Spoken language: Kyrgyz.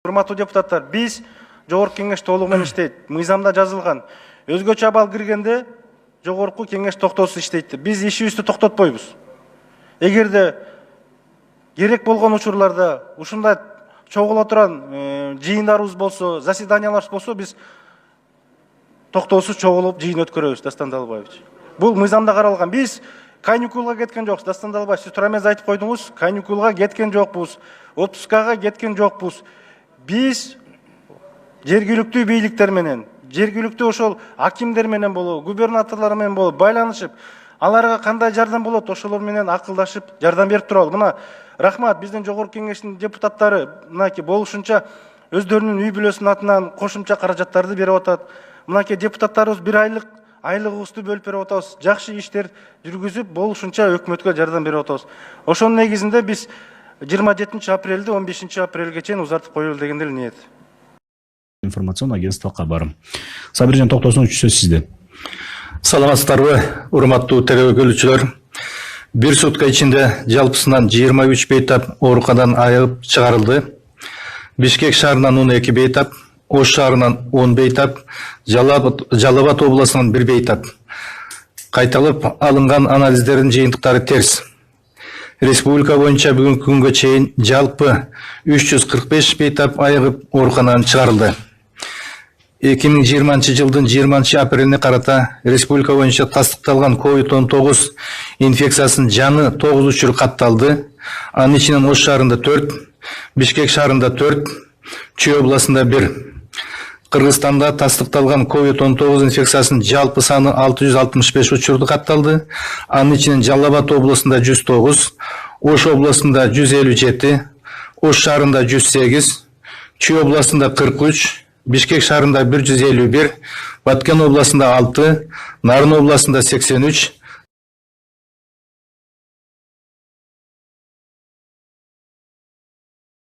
Урматтуу депутаттар, биз Жогорку Кеңеш толугу менен иштейт. Мыйзамда жазылган. Өзгөчө абал киргенде Жогорку Кеңеш токтоосуз иштейт. Биз ишибизди токтотпойбуз. Эгерде керек болгон учурларда ушундай чогула турган жыйындарыбыз болсо, заседанияларыбыз болсо, биз токтоосуз чогулуп жыйын өткөрөбүз, Дастан Далбаевич. Бул мыйзамда каралган. Биз каникулга кеткен жокпуз. Дастан Далбаевич, сиз туура эмес айтып койдуңуз. Каникулга кеткен жокпуз. Отпускага кеткен жокпуз. Биз жергиликтүү бийликтер менен, жергиликтүү ошол акимдер менен болобу, губернаторлор менен болобу байланышып, аларга кандай жардам болот, ошолор менен акылдашып жардам берип туралы. Мына рахмат, биздин Жогорку Кеңештин депутаттары мынакей болушунча өздөрүнүн үй бүлөсүнүн атынан кошумча каражаттарды берип атат. Мынакей депутаттарыбыз бир айлыгыбызды бөлүп берип атабыз. Жакшы иштер жүргүзүп, болушунча өкмөткө жардам берип атабыз. Ошонун негизинде биз 27 апрелди 15 апрелге чейин узартып коелу деген эле ниет. Информационное агентство Кабар. Сабиржан Токтосунович, сөз сизде. Саламатсыздарбы, урматтуу телекөрүүчүлөр. Bir сутка ичинде жалпысынан 23 бейтап ооруканадан айыгып чыгарылды. Бишкек шаарынан 12 бейтап, Ош шаарынан 10 бейтап, Жалал-Абад областынан 1 бейтап. Кайталып алынган анализдердин жыйынтыктары терс. Республика боюнча бүгүнкү күнгө чейин жалпы 345 бейтап айыгып ооруканадан чыгарылды. 2020 жылдын 20 апрелине карата республика боюнча тастыкталган COVID-19 инфекциясынын жаңы 9 учуру катталды. Анын ичинен Ош шаарында 4, Бишкек шаарында 4, Чүй областында 1. Кыргызстанда тастыкталган COVID-19 инфекциясынын жалпы саны 665 учурду катталды. Анын ичинен Жалал-Абад областында 109, Ош областында 157, Ош шаарында 108, Чүй областында 43, Бишкек шаарында 151, Баткен областында 6, Нарын областында 83,